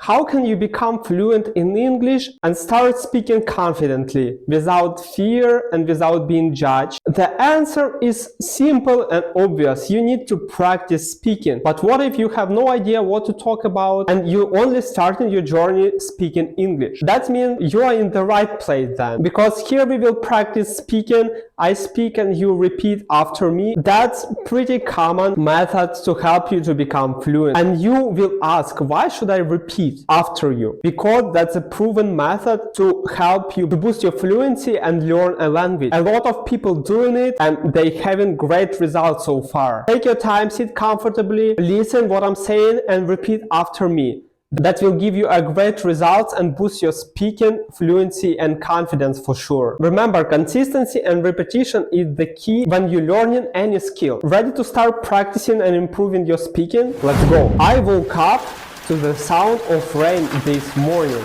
How can you become fluent in English and start speaking confidently, without fear and without being judged? The answer is simple and obvious. You need to practice speaking. But what if you have no idea what to talk about and you only started your journey speaking English? That means you are in the right place then, because here we will practice speaking. I speak and you repeat after me. That's pretty common method to help you to become fluent. And you will ask, why should I repeat after you? Because that's a proven method to help you to boost your fluency and learn a language. A lot of people doing it and they having great results so far. Take your time, sit comfortably, listen what I'm saying and repeat after me. That will give you a great results and boost your speaking, fluency and confidence for sure. Remember, consistency and repetition is the key when you're learning any skill. Ready to start practicing and improving your speaking? Let's go! I woke up to the sound of rain this morning.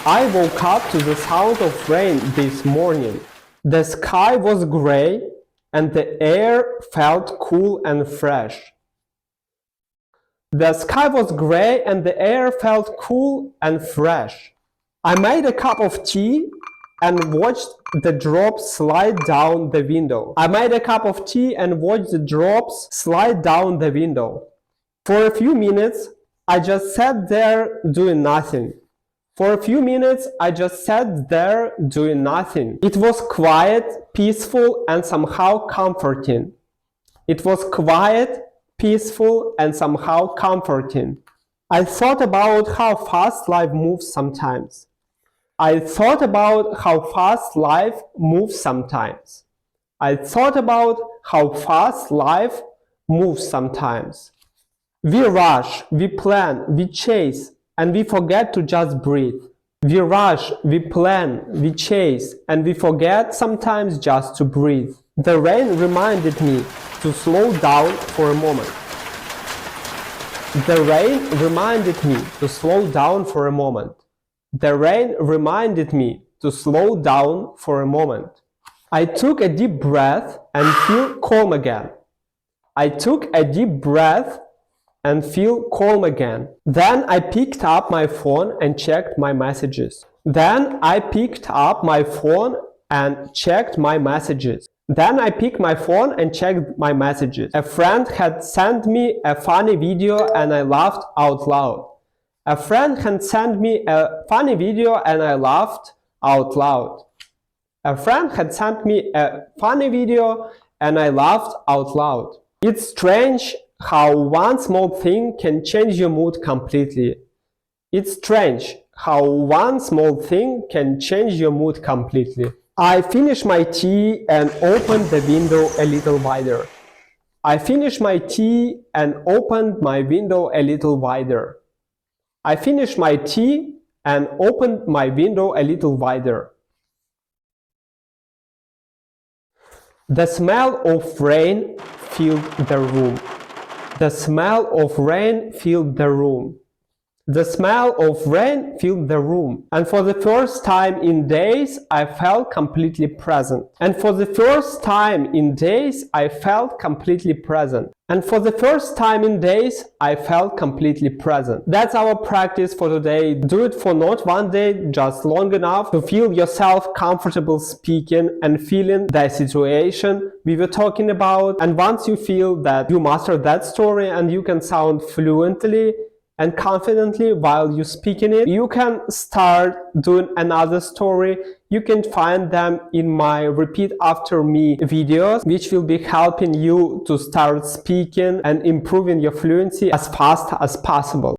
I woke up to the sound of rain this morning. The sky was gray and the air felt cool and fresh. The sky was gray and the air felt cool and fresh. I made a cup of tea and watched the drops slide down the window. I made a cup of tea and watched the drops slide down the window. For a few minutes, I just sat there doing nothing. For a few minutes, I just sat there doing nothing. It was quiet, peaceful, and somehow comforting. It was quiet, peaceful, and somehow comforting. I thought about how fast life moves sometimes. I thought about how fast life moves sometimes. I thought about how fast life moves sometimes. We rush, we plan, we chase, and we forget to just breathe. We rush, we plan, we chase, and we forget sometimes just to breathe. The rain reminded me to slow down for a moment. The rain reminded me to slow down for a moment. The rain reminded me to slow down for a moment. I took a deep breath and feel calm again. I took a deep breath and feel calm again. Then I picked up my phone and checked my messages. Then I picked up my phone and checked my messages. Then I picked my phone and checked my messages. A friend had sent me a funny video and I laughed out loud. A friend had sent me a funny video and I laughed out loud. A friend had sent me a funny video and I laughed out loud. It's strange how one small thing can change your mood completely. It's strange how one small thing can change your mood completely. I finished my tea and opened the window a little wider. I finished my tea and opened my window a little wider. I finished my tea and opened my window a little wider. The smell of rain filled the room. The smell of rain filled the room. The smell of rain filled the room. And for the first time in days, I felt completely present. And for the first time in days, I felt completely present. And for the first time in days, I felt completely present. That's our practice for today. Do it for not one day, just long enough to feel yourself comfortable speaking and feeling the situation we were talking about. And once you feel that you master that story and you can sound fluently and confidently while you're speaking it, you can start doing another story. You can find them in my repeat after me videos, which will be helping you to start speaking and improving your fluency as fast as possible.